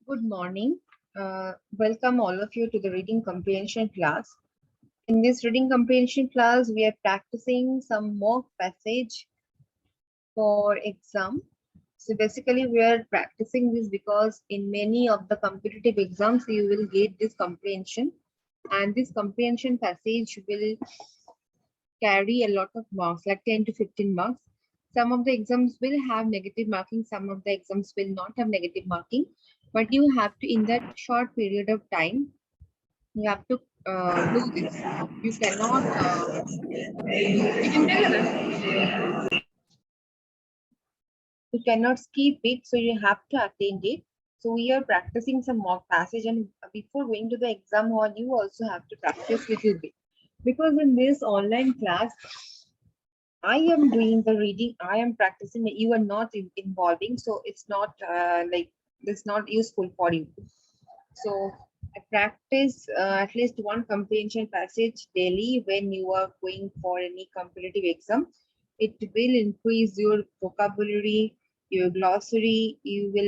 Good morning. Welcome all of you to the reading comprehension class. In this reading comprehension class, we are practicing some mock passage for exam. So basically, we are practicing this because in many of the competitive exams, you will get this comprehension, and this comprehension passage will carry a lot of marks, like 10 to 15 marks. Some of the exams will have negative marking, some of the exams will not have negative marking, but you have to, in that short period of time, you have to do this. You cannot, you cannot skip it, so you have to attend it. So we are practicing some mock passage, and before going to the exam hall, you also have to practice little bit. Because in this online class, I am doing the reading, I am practicing, you are not involving, so it's not like it's not useful for you. So I practice at least one comprehension passage daily when you are going for any competitive exam. It will increase your vocabulary, your glossary. You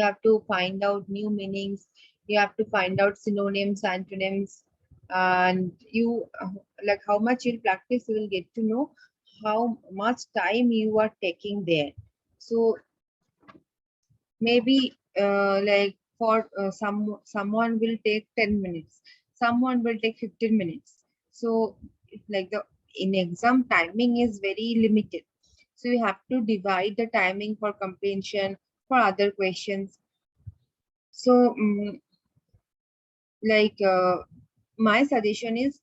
have to find out new meanings. You have to find out synonyms, antonyms, and you like how much you'll practice. You will get to know how much time you are taking there. So maybe like for someone will take 10 minutes, someone will take 15 minutes. So like the in exam timing is very limited, so you have to divide the timing for comprehension, for other questions. So like my suggestion is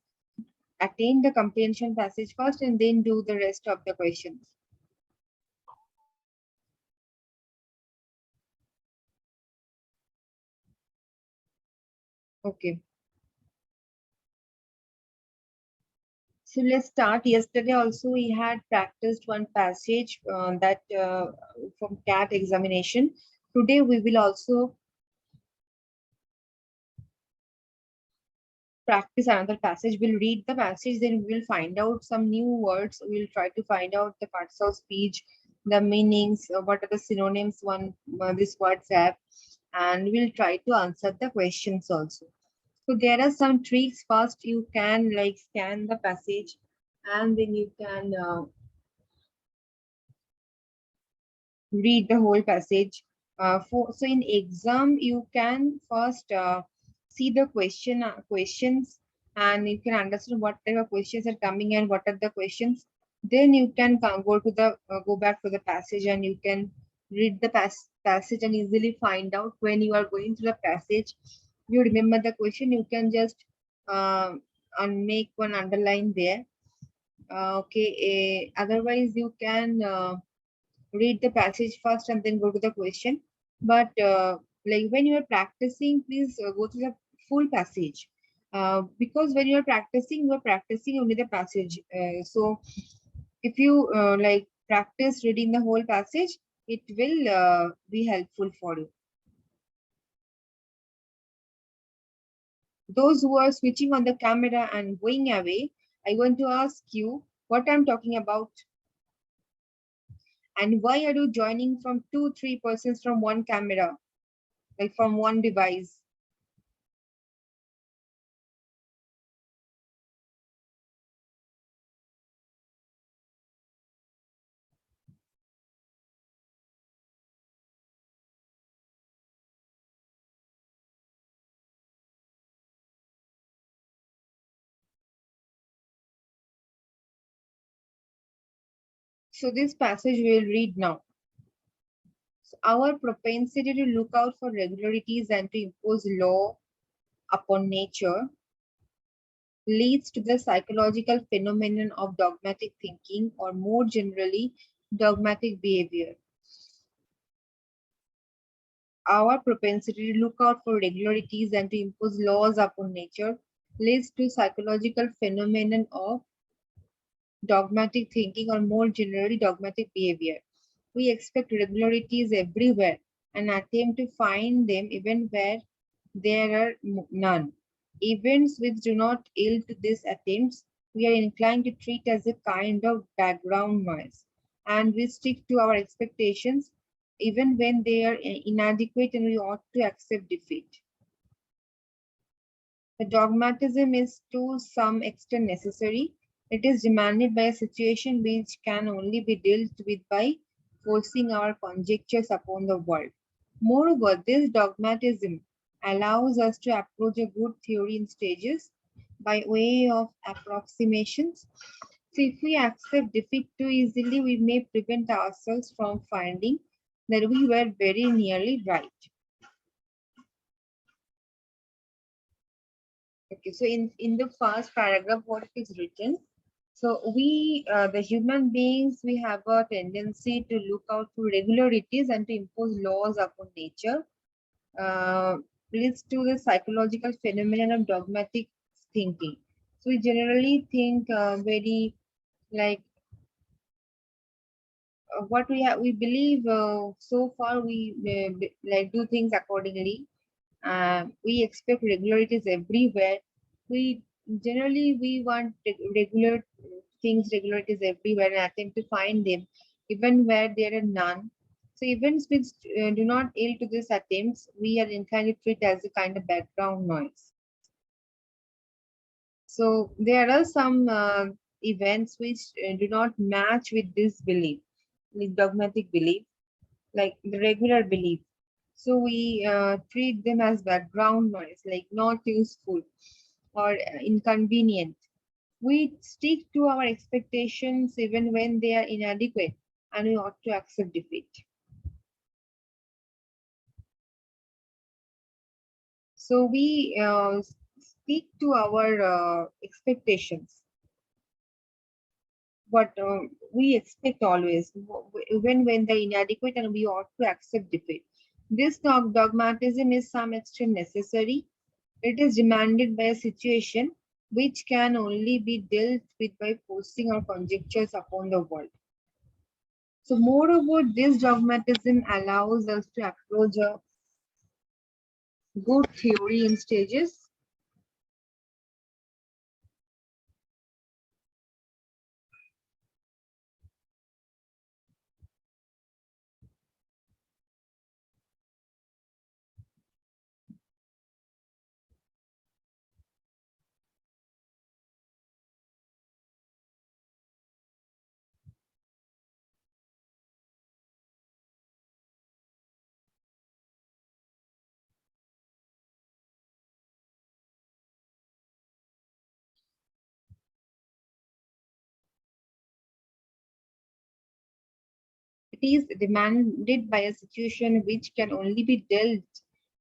attain the comprehension passage first and then do the rest of the questions. Okay. So let's start. Yesterday also we had practiced one passage that from CAT examination. Today we will also practice another passage. We'll read the passage, then we will find out some new words. We'll try to find out the parts of speech, the meanings, what are the synonyms one these words have, and we'll try to answer the questions also. So there are some tricks. First, you can like scan the passage, and then you can read the whole passage. So in exam, you can first see the questions, and you can understand what type of questions are coming and what are the questions. Then you can go to the go back to the passage, and you can read the passage and easily find out when you are going through the passage. You remember the question, you can just and make one underline there. Okay. Otherwise, you can. Read the passage first and then go to the question. But like when you are practicing, please go to the full passage. Because when you are practicing only the passage. So if you like practice reading the whole passage, it will be helpful for you. Those who are switching on the camera and going away, I want to ask you what I'm talking about. And why are you joining from 2-3 persons from one camera, like from one device? So this passage we will read now. So our propensity to look out for regularities and to impose law upon nature leads to the psychological phenomenon of dogmatic thinking, or more generally, dogmatic behavior. Our propensity to look out for regularities and to impose laws upon nature leads to psychological phenomenon of dogmatic thinking, or more generally dogmatic behavior. We expect regularities everywhere and attempt to find them even where there are none. Events which do not yield to these attempts, we are inclined to treat as a kind of background noise, and we stick to our expectations even when they are inadequate and we ought to accept defeat. The dogmatism is to some extent necessary. It is demanded by a situation which can only be dealt with by forcing our conjectures upon the world. Moreover, this dogmatism allows us to approach a good theory in stages by way of approximations. So if we accept defeat too easily, we may prevent ourselves from finding that we were very nearly right. Okay, so in the first paragraph, what is written? So the human beings, we have a tendency to look out for regularities and to impose laws upon nature. Leads to the psychological phenomenon of dogmatic thinking. So we generally think very like what we believe so far like do things accordingly. We expect regularities everywhere. We generally we want regular things, regularities everywhere, and attempt to find them even where there are none. So events which do not yield to these attempts, we are inclined to treat as a kind of background noise. So there are some events which do not match with this belief, with dogmatic belief, like the regular belief. So we treat them as background noise, like not useful or inconvenient. We stick to our expectations even when they are inadequate, and we ought to accept defeat. So we stick to our expectations, what we expect always, even when they're inadequate, and we ought to accept defeat. This dogmatism is some extent necessary. It is demanded by a situation which can only be dealt with by forcing our conjectures upon the world. So, moreover, this dogmatism allows us to approach a good theory in stages. It is demanded by a situation which can only be dealt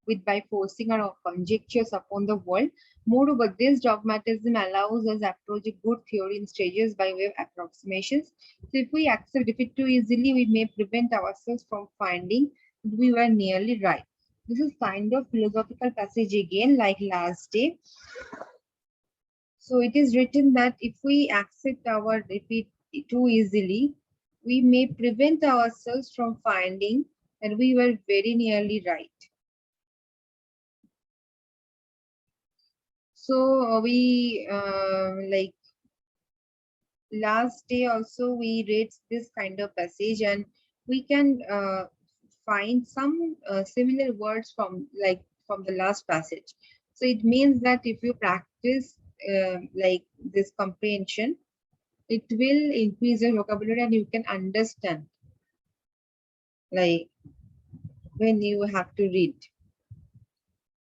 with by forcing our conjectures upon the world. Moreover, this dogmatism allows us approach a good theory in stages by way of approximations. So if we accept defeat too easily, we may prevent ourselves from finding that we were nearly right. This is kind of philosophical passage again, like last day. So it is written that if we accept our defeat too easily, we may prevent ourselves from finding that we were very nearly right. So we like last day also we read this kind of passage, and we can find some similar words from the last passage. So it means that if you practice like this comprehension, it will increase your vocabulary and you can understand like when you have to read.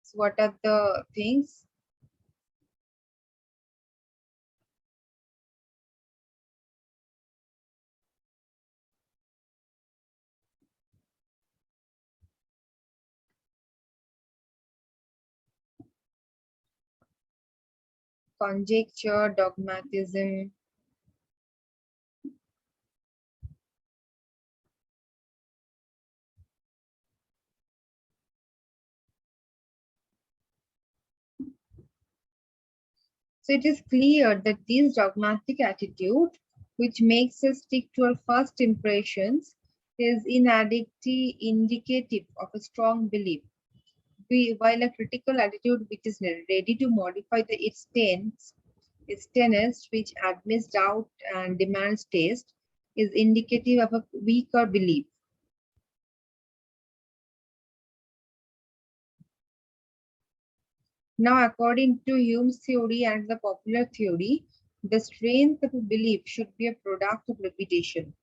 So what are the things? Conjecture, dogmatism. So it is clear that this dogmatic attitude, which makes us stick to our first impressions, is inadequately indicative of a strong belief. While a critical attitude which is ready to modify its tenets, which admits doubt and demands taste, is indicative of a weaker belief. Now, according to Hume's theory and the popular theory, the strength of a belief should be a product of repetition.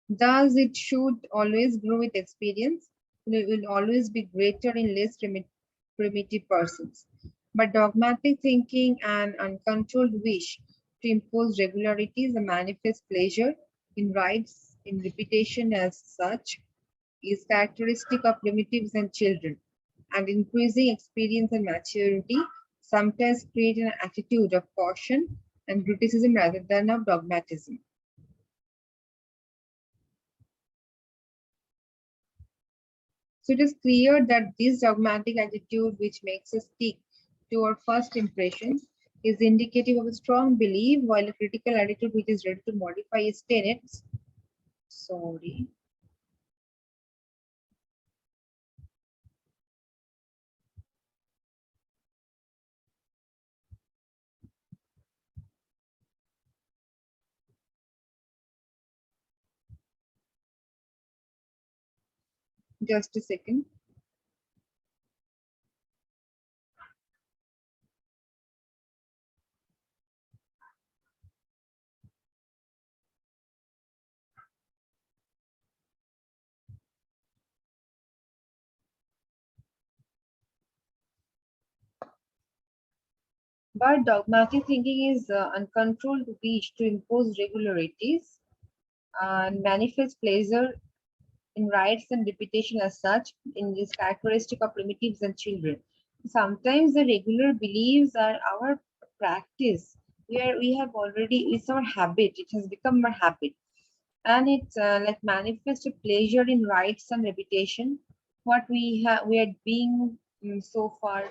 Thus, it should always grow with experience. It will always be greater in less primitive persons. But dogmatic thinking and uncontrolled wish to impose regularities and manifest pleasure in rites, in repetition as such, is characteristic of primitives and children. And increasing experience and maturity sometimes create an attitude of caution and criticism rather than of dogmatism. So it is clear that this dogmatic attitude, which makes us stick to our first impressions, is indicative of a strong belief, while a critical attitude, which is ready to modify its tenets, sorry, just a second. But dogmatic thinking is uncontrolled wish to impose regularities and manifest pleasure in rights and reputation as such in this characteristic of primitives and children. Sometimes the regular beliefs are our practice where we have already, it's our habit, it has become our habit. And it's like manifest a pleasure in rights and reputation, what we are being so far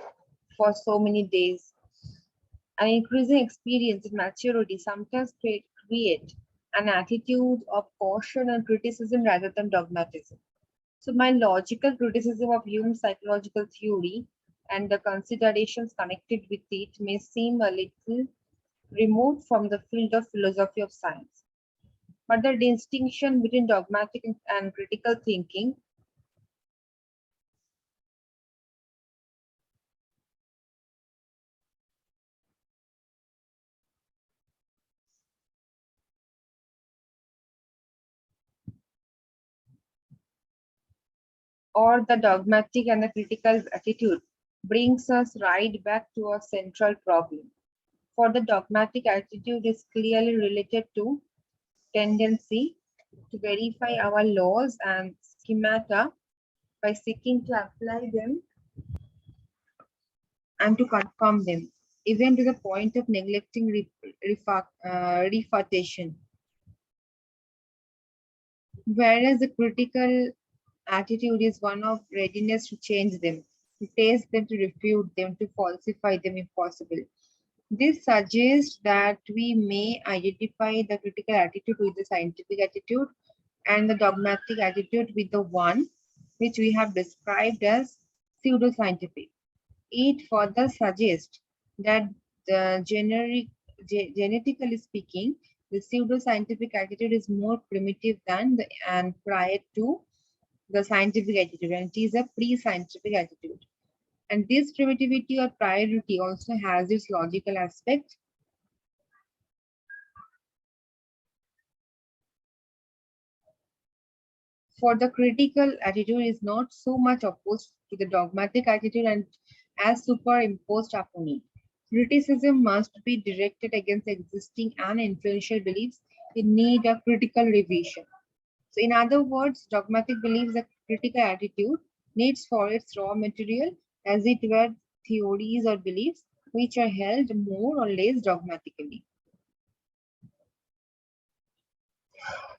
for so many days. An increasing experience and maturity sometimes create an attitude of caution and criticism rather than dogmatism. So, my logical criticism of Hume's psychological theory and the considerations connected with it may seem a little removed from the field of philosophy of science. But the distinction between dogmatic and critical thinking or the dogmatic and the critical attitude brings us right back to our central problem. For the dogmatic attitude is clearly related to tendency to verify our laws and schemata by seeking to apply them and to confirm them, even to the point of neglecting refutation. Whereas the critical attitude is one of readiness to change them, to test them, to refute them, to falsify them if possible. This suggests that we may identify the critical attitude with the scientific attitude and the dogmatic attitude with the one which we have described as pseudoscientific. It further suggests that genetically speaking, the pseudoscientific attitude is more primitive than the and prior to the scientific attitude, and it is a pre-scientific attitude. And this primitivity or priority also has its logical aspect. For the critical attitude is not so much opposed to the dogmatic attitude and as superimposed upon it. Criticism must be directed against existing and influential beliefs in need of critical revision. So, in other words, dogmatic believes a critical attitude needs for its raw material, as it were theories or beliefs which are held more or less dogmatically.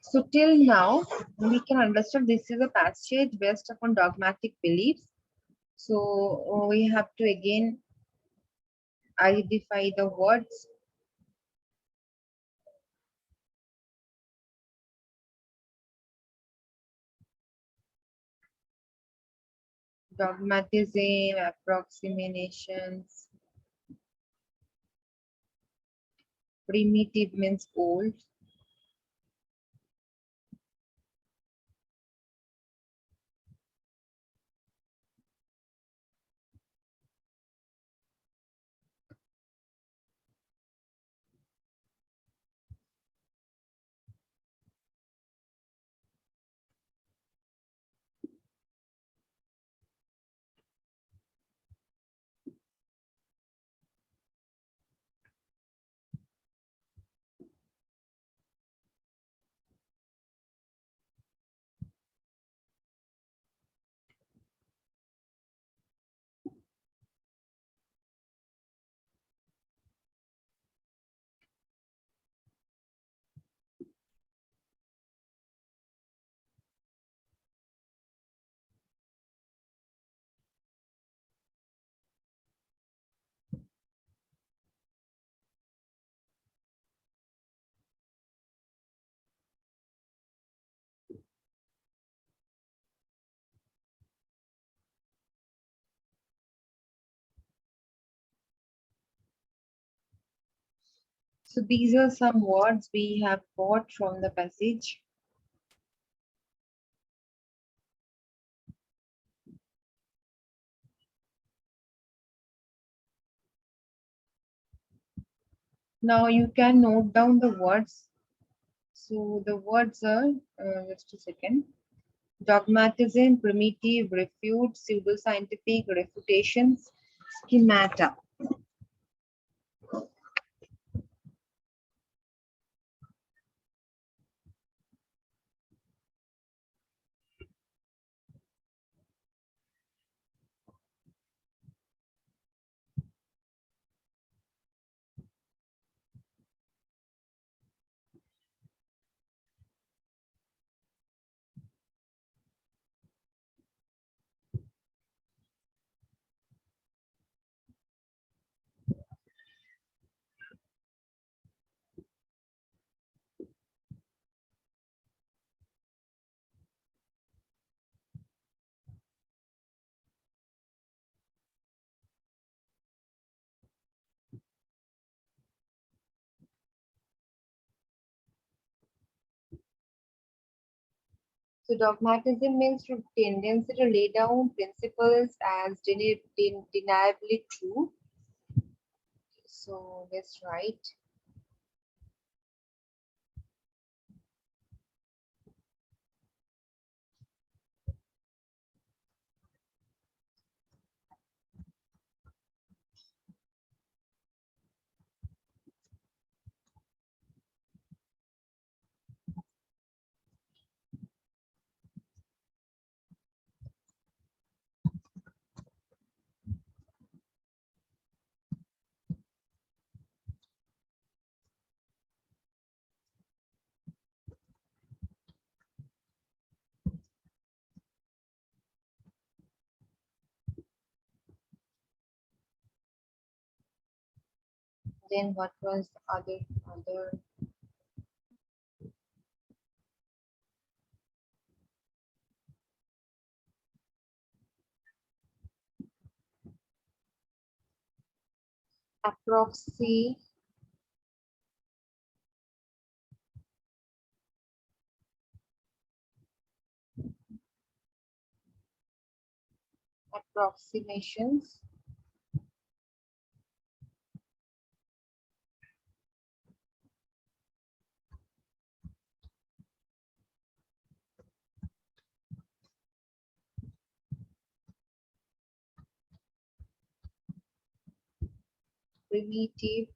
So till now, we can understand this is a passage based upon dogmatic beliefs. So we have to again identify the words. Dogmatism, approximations, primitive means old, So these are some words we have got from the passage. Now you can note down the words. So the words are, just a second. Dogmatism, primitive, refute, pseudoscientific, refutations, schemata. So dogmatism means to tendency to lay down principles as deniably true. So let's write. Then what was the other approximations, primitive,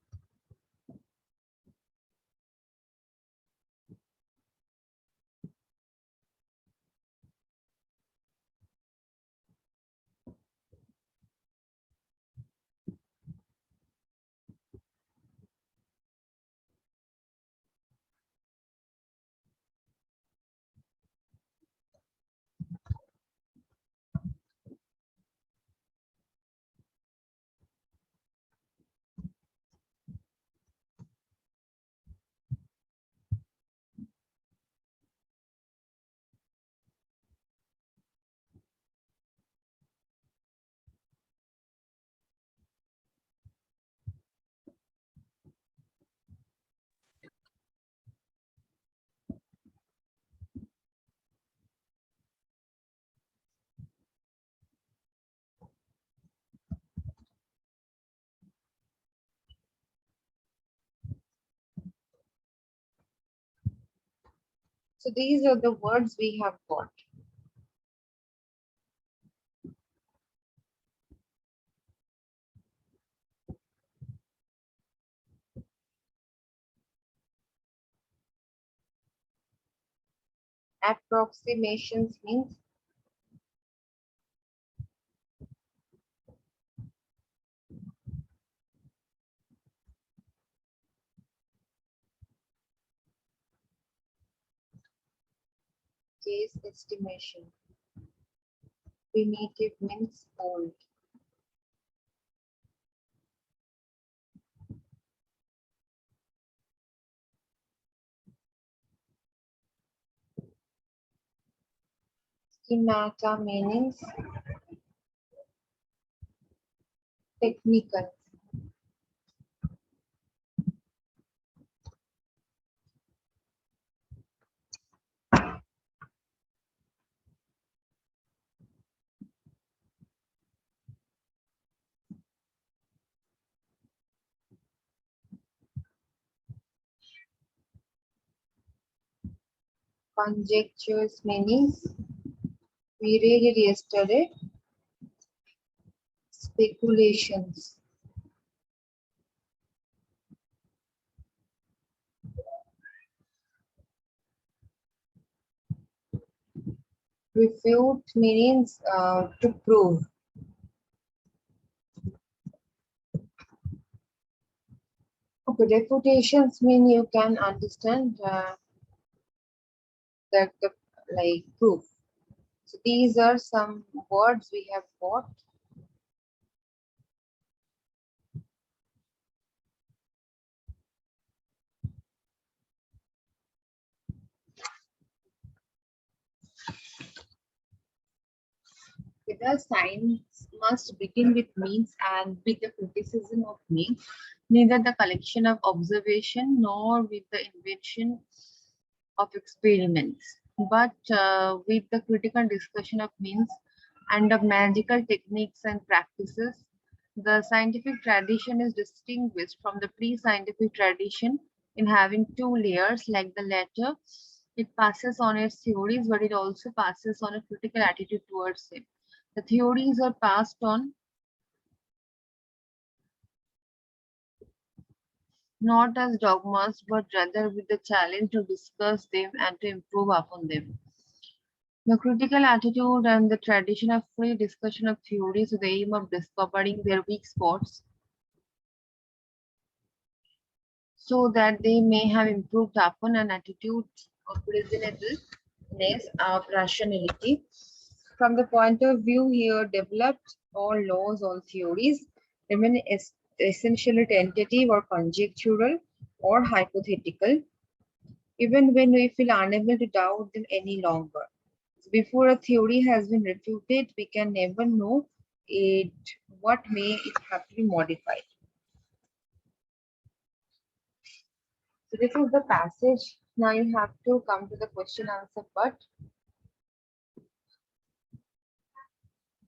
so these are the words we have got. Approximations means case estimation. Primitive means old. Schemata meanings technical. Conjectures meanings we read it yesterday. Speculations. Refute means to prove. Okay, refutations mean you can understand that the like proof. So these are some words we have got. Because science must begin with means and with the criticism of means, neither the collection of observation nor with the invention of experiments, but with the critical discussion of means and of magical techniques and practices. The scientific tradition is distinguished from the pre-scientific tradition in having two layers. Like the latter, it passes on its theories, but it also passes on a critical attitude towards it. The theories are passed on not as dogmas, but rather with the challenge to discuss them and to improve upon them. The critical attitude and the tradition of free discussion of theories with the aim of discovering their weak spots so that they may have improved upon an attitude of reasonableness, of rationality. From the point of view here developed, all laws, all theories remain essentially tentative or conjectural or hypothetical, even when we feel unable to doubt them any longer. Before a theory has been refuted, we can never know it what may it have to be modified. So this is the passage. Now you have to come to the question answer part.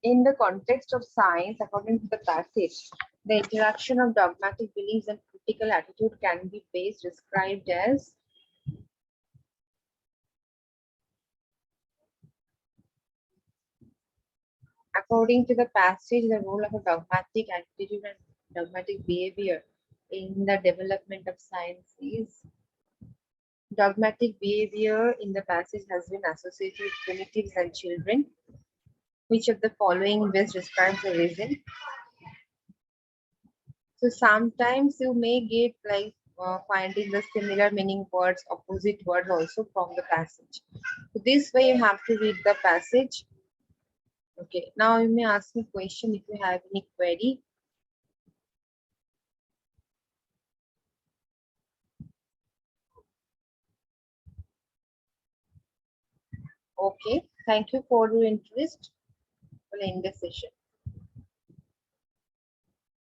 In the context of science, according to the passage, the interaction of dogmatic beliefs and critical attitude can be best described as according to the passage, the role of a dogmatic attitude and dogmatic behavior in the development of science is dogmatic behavior in the passage has been associated with primitives and children. Which of the following best describes the reason? So sometimes you may get like finding the similar meaning words, opposite words also from the passage. So this way you have to read the passage. Okay, now you may ask me question if you have any query. Okay, thank you for your interest. We'll end the session.